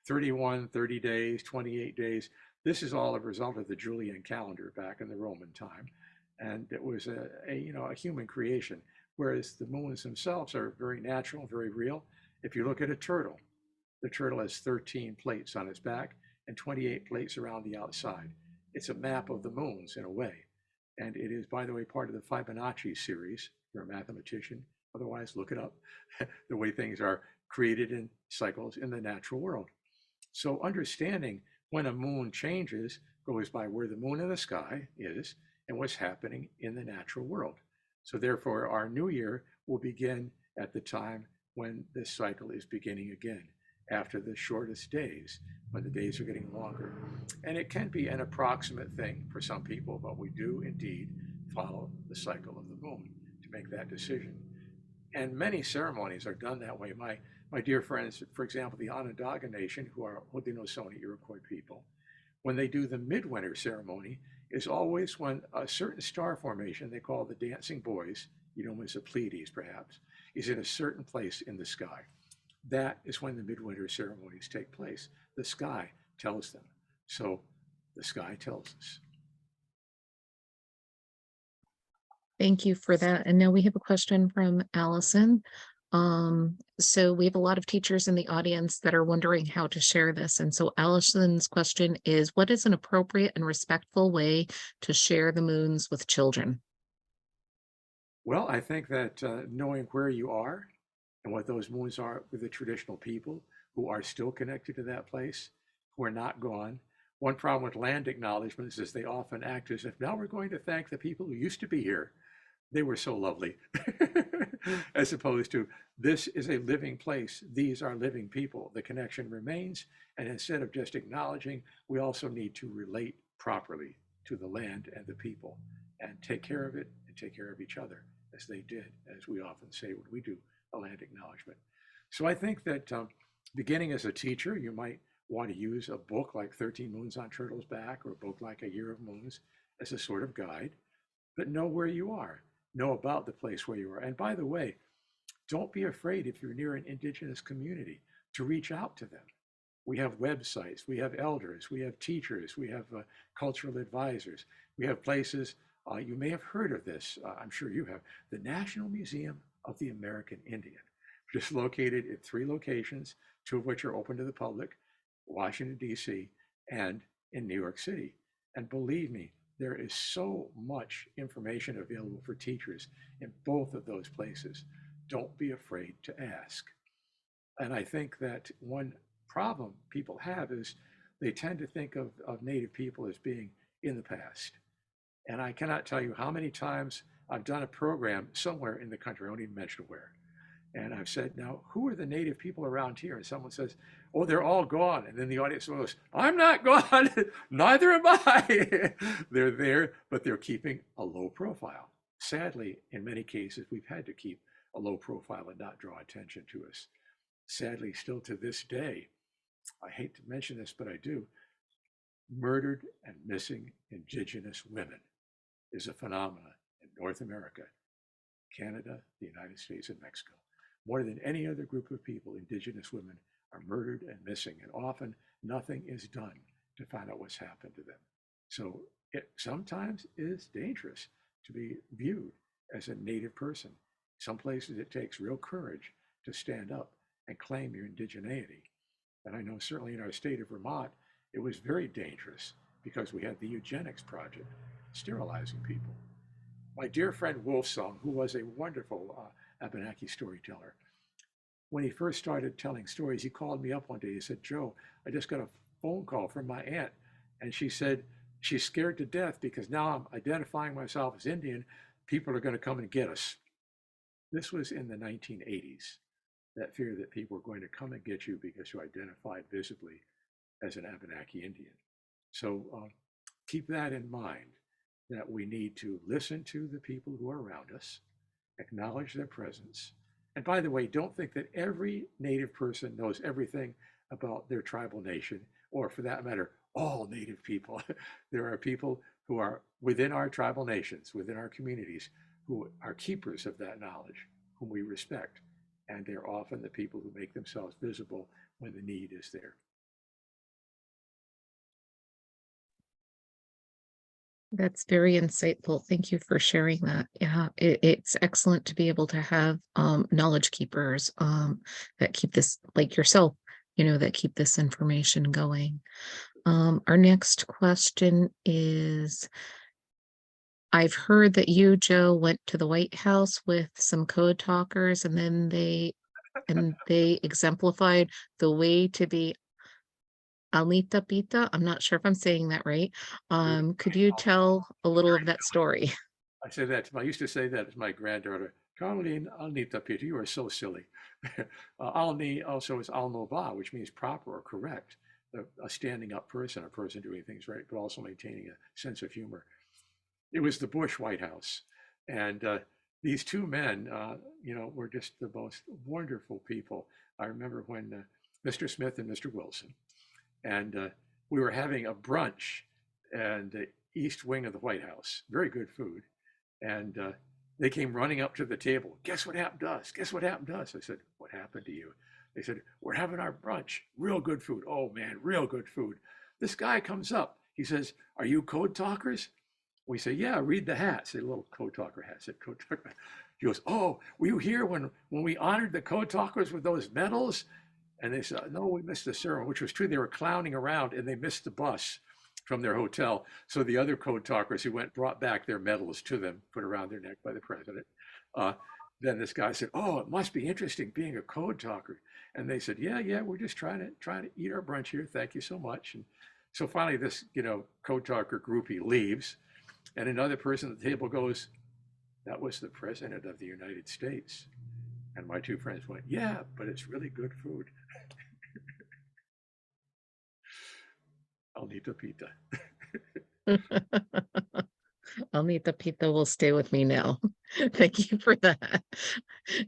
B: 31, 30 days, 28 days, this is all a result of the Julian calendar back in the Roman time. And it was a human creation, whereas the moons themselves are very natural, very real. If you look at a turtle, the turtle has 13 plates on its back and 28 plates around the outside. It's a map of the moons in a way. And it is, by the way, part of the Fibonacci series. If you're a mathematician, otherwise look it up, the way things are created in cycles in the natural world. So understanding when a moon changes goes by where the moon in the sky is and what's happening in the natural world. So therefore, our new year will begin at the time when this cycle is beginning again, after the shortest days, when the days are getting longer. And it can be an approximate thing for some people, but we do indeed follow the cycle of the moon to make that decision. And many ceremonies are done that way. My dear friends, for example, the Onondaga Nation, who are Haudenosaunee Iroquois people, when they do the midwinter ceremony, is always when a certain star formation they call the Dancing Boys, as the Pleiades perhaps, is in a certain place in the sky. That is when the midwinter ceremonies take place. The sky tells them. So the sky tells us.
A: Thank you for that. And now we have a question from Allison. So we have a lot of teachers in the audience that are wondering how to share this. And so Allison's question is, what is an appropriate and respectful way to share the moons with children?
B: Well, I think that knowing where you are and what those moons are with the traditional people who are still connected to that place, who are not gone. One problem with land acknowledgements is they often act as if now we're going to thank the people who used to be here. They were so lovely, as opposed to this is a living place. These are living people. The connection remains. And instead of just acknowledging, we also need to relate properly to the land and the people and take care of it and take care of each other as they did, as we often say when we do a land acknowledgement. So I think that beginning as a teacher, you might want to use a book like 13 Moons on Turtle's Back or a book like A Year of Moons as a sort of guide, but know where you are. Know about the place where you are. And by the way, don't be afraid if you're near an Indigenous community to reach out to them. We have websites, we have elders, we have teachers, we have cultural advisors, we have places, you may have heard of this, I'm sure you have, the National Museum of the American Indian, which is located in 3 locations, 2 of which are open to the public, Washington, D.C., and in New York City. And believe me, there is so much information available for teachers in both of those places. Don't be afraid to ask. And I think that one problem people have is they tend to think of Native people as being in the past. And I cannot tell you how many times I've done a program somewhere in the country, I won't even mention where. And I've said, now, who are the Native people around here? And someone says, oh, they're all gone. And then the audience goes, I'm not gone. Neither am I. They're there, but they're keeping a low profile. Sadly, in many cases, we've had to keep a low profile and not draw attention to us. Sadly, still to this day, I hate to mention this, but I do, murdered and missing Indigenous women is a phenomenon in North America, Canada, the United States, and Mexico. More than any other group of people, Indigenous women are murdered and missing, and often nothing is done to find out what's happened to them. So it sometimes is dangerous to be viewed as a Native person. Some places it takes real courage to stand up and claim your indigeneity. And I know certainly in our state of Vermont, it was very dangerous because we had the eugenics project, sterilizing people. My dear friend Wolfsong, who was a wonderful Abenaki storyteller, when he first started telling stories, he called me up one day. He said, Joe, I just got a phone call from my aunt. And she said, she's scared to death because now I'm identifying myself as Indian. People are going to come and get us. This was in the 1980s, that fear that people were going to come and get you because you identified visibly as an Abenaki Indian. So keep that in mind, that we need to listen to the people who are around us, acknowledge their presence. And by the way, don't think that every Native person knows everything about their tribal nation, or for that matter, all Native people. There are people who are within our tribal nations, within our communities, who are keepers of that knowledge, whom we respect. And they're often the people who make themselves visible when the need is there.
A: That's very insightful. Thank you for sharing that. Yeah, it's excellent to be able to have knowledge keepers that keep this, like yourself, that keep this information going. Our next question is, I've heard that you, Joe, went to the White House with some code talkers and then they exemplified the way to be Alnita Pita. I'm not sure if I'm saying that right. Could you tell a little of that story?
B: I say that I used to say that to my granddaughter, Caroline Alnita Peter, you are so silly. Alni also is Alnova, which means proper or correct, a standing up person, a person doing things right, but also maintaining a sense of humor. It was the Bush White House. And these two men, were just the most wonderful people. I remember when Mr. Smith and Mr. Wilson, and we were having a brunch in the east wing of the White House, very good food. And they came running up to the table. Guess what happened to us? Guess what happened to us? I said, what happened to you? They said, we're having our brunch. Real good food. Oh man, real good food. This guy comes up. He says, are you code talkers? We say, yeah, read the hat. Say, little code talker hat. Said, code talker. He goes, oh, were you here when we honored the code talkers with those medals? And they said, no, we missed the ceremony, which was true. They were clowning around and they missed the bus from their hotel. So the other code talkers who went brought back their medals to them, put around their neck by the president. Then this guy said, "Oh, it must be interesting being a code talker." And they said, "Yeah, we're just trying to eat our brunch here. Thank you so much." And so finally, this code talker groupie leaves, and another person at the table goes, "That was the president of the United States." And my two friends went, "Yeah, but it's really good food." Alnita Pita.
A: Alnita Pita will stay with me now. Thank you for that.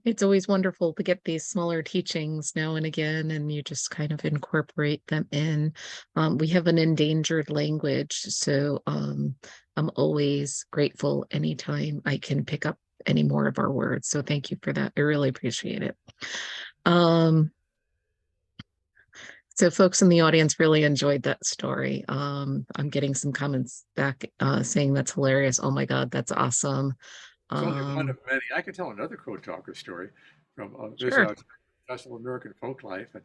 A: It's always wonderful to get these smaller teachings now and again, and you just kind of incorporate them in. We have an endangered language, so I'm always grateful anytime I can pick up any more of our words. So thank you for that. I really appreciate it. So folks in the audience really enjoyed that story. I'm getting some comments back saying that's hilarious. Oh my God, that's awesome.
B: It's only one of many. I could tell another code talker story from this
A: Sure.
B: Festival of American Folklife, and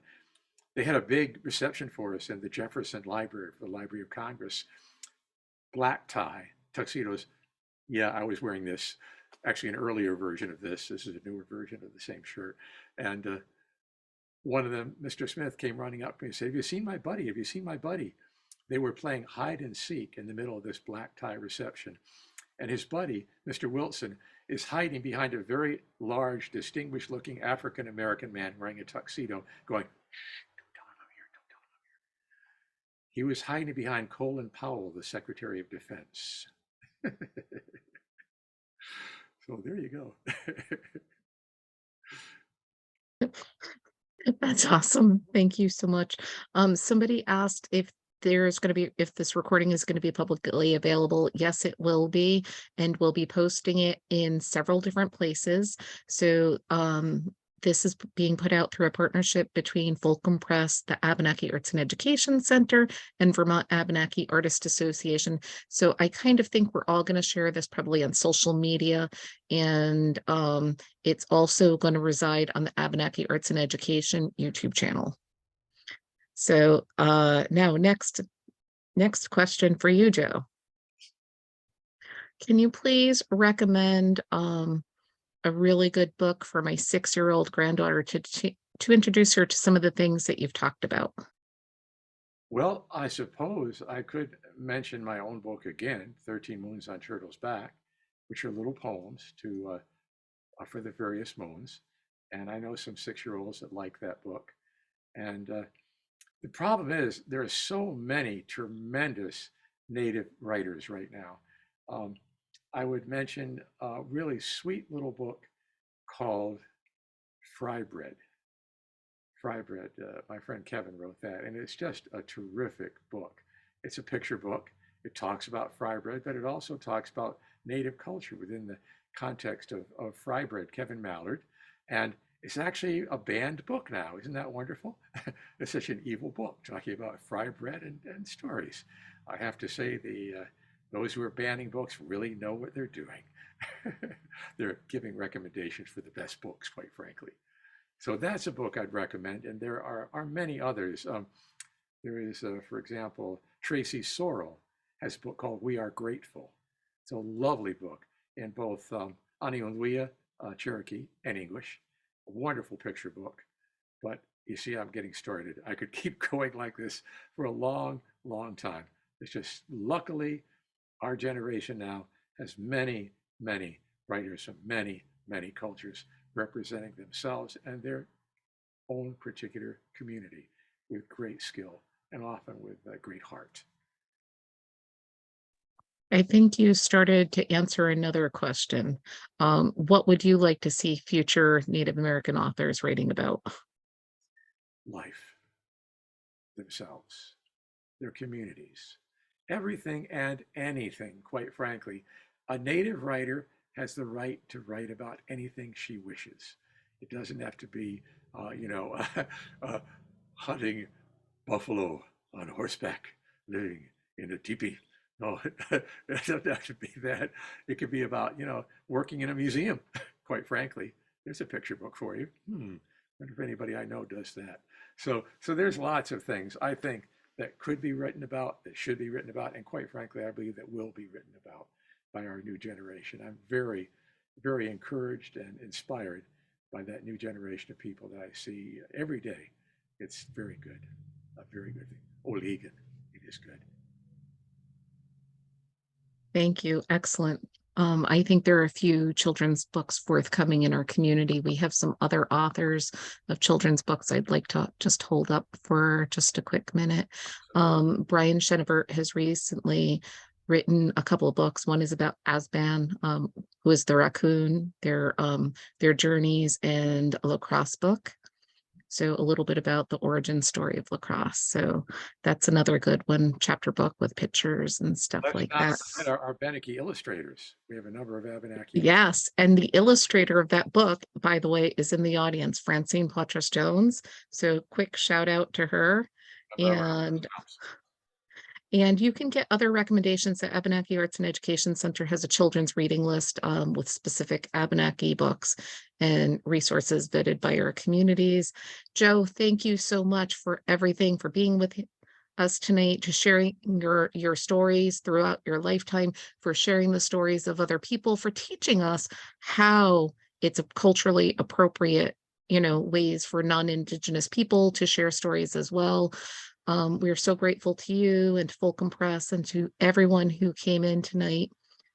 B: they had a big reception for us in the Jefferson Library for the Library of Congress. Black tie, tuxedos. Yeah, I was wearing this. Actually, an earlier version of this. This is a newer version of the same shirt, and one of them, Mr. Smith, came running up to me and said, "Have you seen my buddy? Have you seen my buddy?" They were playing hide and seek in the middle of this black tie reception. And his buddy, Mr. Wilson, is hiding behind a very large, distinguished looking African American man wearing a tuxedo, going, "Shh, don't tell him I'm here, don't tell him I'm here." He was hiding behind Colin Powell, the Secretary of Defense. So there you go.
A: That's awesome. Thank you so much. Somebody asked if this recording is going to be publicly available. Yes, it will be, and we'll be posting it in several different places. So, this is being put out through a partnership between Fulcrum Press, the Abenaki Arts and Education Center, and Vermont Abenaki Artist Association. So I kind of think we're all going to share this probably on social media, and it's also going to reside on the Abenaki Arts and Education YouTube channel. So now next question for you, Joe. Can you please recommend a really good book for my 6-year-old granddaughter to introduce her to some of the things that you've talked about?
B: Well, I suppose I could mention my own book again, 13 Moons on Turtle's Back, which are little poems for the various moons. And I know some 6-year-olds that like that book. And the problem is there are so many tremendous native writers right now. I would mention a really sweet little book called Fry Bread. Fry Bread, my friend Kevin wrote that, and it's just a terrific book. It's a picture book. It talks about fry bread, but it also talks about native culture within the context of fry bread, Kevin Mallard. And it's actually a banned book now. Isn't that wonderful? It's such an evil book talking about fry bread and stories. I have to say those who are banning books really know what they're doing. They're giving recommendations for the best books, quite frankly. So that's a book I'd recommend, and there are many others. There is, for example, Tracy Sorrell has a book called We Are Grateful. It's a lovely book in both Aniunluia, Cherokee, and English. A wonderful picture book. But you see, I'm getting started. I could keep going like this for a long, long time. It's just luckily our generation now has many, many writers from many, many cultures representing themselves and their own particular community with great skill and often with a great heart.
A: I think you started to answer another question. What would you like to see future Native American authors writing about?
B: Life, themselves, their communities, everything and anything, quite frankly. A Native writer has the right to write about anything she wishes. It doesn't have to be, hunting buffalo on horseback, living in a teepee. No, it doesn't have to be that. It could be about, working in a museum, quite frankly. There's a picture book for you. Wonder if anybody I know does that. So there's lots of things I think that could be written about, that should be written about, and quite frankly, I believe that will be written about by our new generation. I'm very, very encouraged and inspired by that new generation of people that I see every day. It's very good, a very good thing. Olegan, it is good.
A: Thank you. Excellent. I think there are a few children's books forthcoming in our community. We have some other authors of children's books I'd like to just hold up for just a quick minute. Brian Chenevert has recently written a couple of books. One is about Asban, who is the raccoon, their journeys, and a lacrosse book. So a little bit about the origin story of lacrosse. So that's another good one, chapter book with pictures and stuff like that.
B: And our Abenaki illustrators. We have a number of Abenaki.
A: Yes, and the illustrator of that book, by the way, is in the audience, Francine Poitras Jones. So quick shout out to her. And you can get other recommendations. The Abenaki Arts and Education Center has a children's reading list with specific Abenaki books and resources vetted by our communities. Joe, thank you so much for everything, for being with us tonight, to sharing your stories throughout your lifetime, for sharing the stories of other people, for teaching us how it's culturally appropriate ways for non-Indigenous people to share stories as well. We're so grateful to you and to Fulcrum Press and to everyone who came in tonight,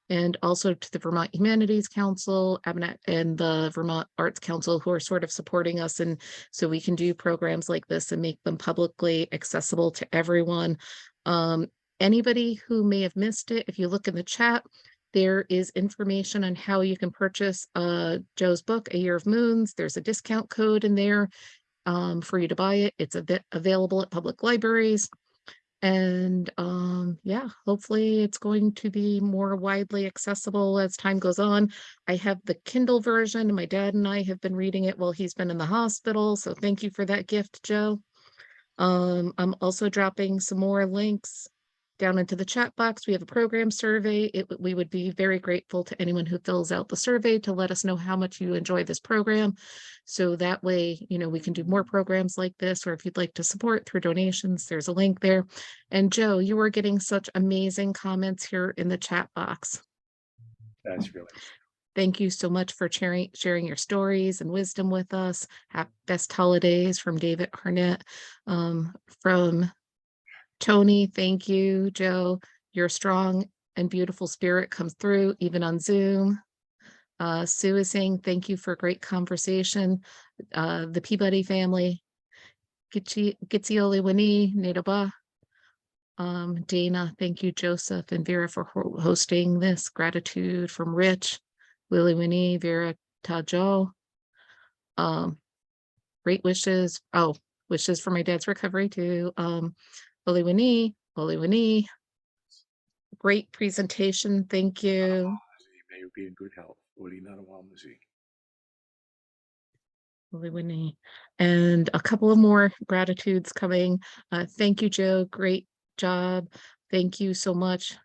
A: and also to the Vermont Humanities Council, and the Vermont Arts Council, who are sort of supporting us, and so we can do programs like this and make them publicly accessible to everyone. Um, Anybody who may have missed it, if you look in the chat, there is information on how you can purchase Joe's book, A Year of Moons. There's a discount code in there for you to buy it. It's available at public libraries. And yeah, hopefully it's going to be more widely accessible as time goes on. I have the Kindle version, and my dad and I have been reading it while he's been in the hospital. So thank you for that gift, Joe. I'm also dropping some more links down into the chat box. We have a program survey. We would be very grateful to anyone who fills out the survey to let us know how much you enjoy this program. So that way, we can do more programs like this, or if you'd like to support through donations, there's a link there. And Joe, you are getting such amazing comments here in the chat box.
B: That's really
A: Thank you so much for sharing your stories and wisdom with us. Best holidays from David Harnett. From Tony, thank you, Joe. Your strong and beautiful spirit comes through even on Zoom. Sue is saying thank you for a great conversation. The Peabody family, Gitsiole Winnie, Nedaba. Dana, thank you, Joseph and Vera, for hosting this. Gratitude from Rich, Lily Winnie, Vera Tajo. Great wishes. Oh, wishes for my dad's recovery too. Lily Winnie. Great presentation. Thank you.
B: may you be in good health. Uli Nanawamazi.
A: Lily Winnie. And a couple of more gratitudes coming. Thank you, Joe. Great job. Thank you so much.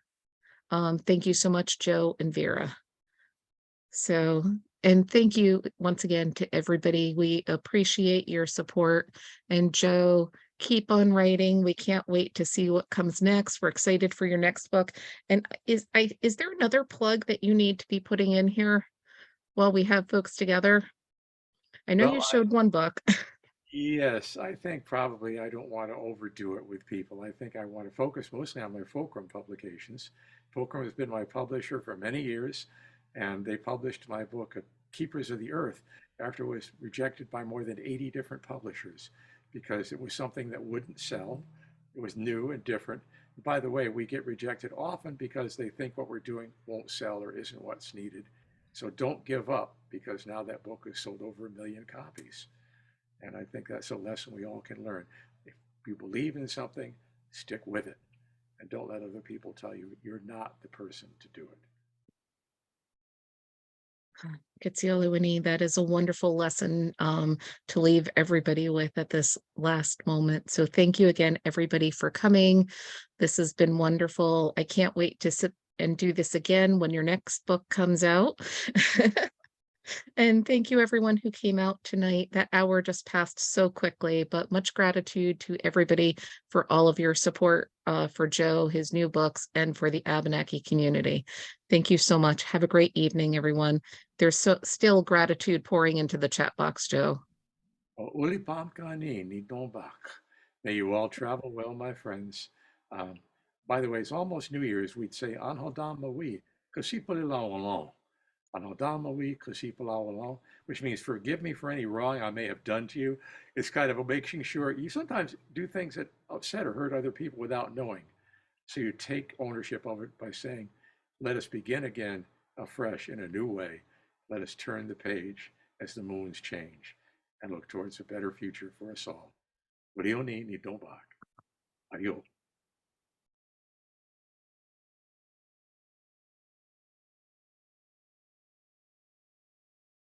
A: Thank you so much, Joe and Vera. So, and thank you once again to everybody. We appreciate your support. And Joe, keep on writing. We can't wait to see what comes next. We're excited for your next book. And is there another plug that you need to be putting in here while we have folks together? I know
B: Well,
A: you showed one book.
B: yes, I think probably I don't want to overdo it with people. I think I want to focus mostly on my Fulcrum publications. Fulcrum has been my publisher for many years, and they published my book, Keepers of the Earth, after it was rejected by more than 80 different publishers because it was something that wouldn't sell. It was new and different. By the way, we get rejected often because they think what we're doing won't sell or isn't what's needed. So don't give up, because now that book has sold over 1 million copies. And I think that's a lesson we all can learn. If you believe in something, stick with it. And don't let other people tell you you're not the person to do it.
A: Katsiole Winnie, that is a wonderful lesson to leave everybody with at this last moment. So thank you again, everybody, for coming. This has been wonderful. I can't wait to sit and do this again when your next book comes out. And thank you, everyone who came out tonight. That hour just passed so quickly, but much gratitude to everybody for all of your support for Joe, his new books, and for the Abenaki community. Thank you so much. Have a great evening, everyone. There's still gratitude pouring into the chat box, Joe.
B: Uli Pamkani ni Dombak. May you all travel well, my friends. By the way, it's almost New Year's. We'd say Anhodam Mawi, Kasipalilawalong. Which means forgive me for any wrong I may have done to you. It's kind of making sure you sometimes do things that upset or hurt other people without knowing. So you take ownership of it by saying, let us begin again afresh in a new way. Let us turn the page as the moons change and look towards a better future for us all. Adios.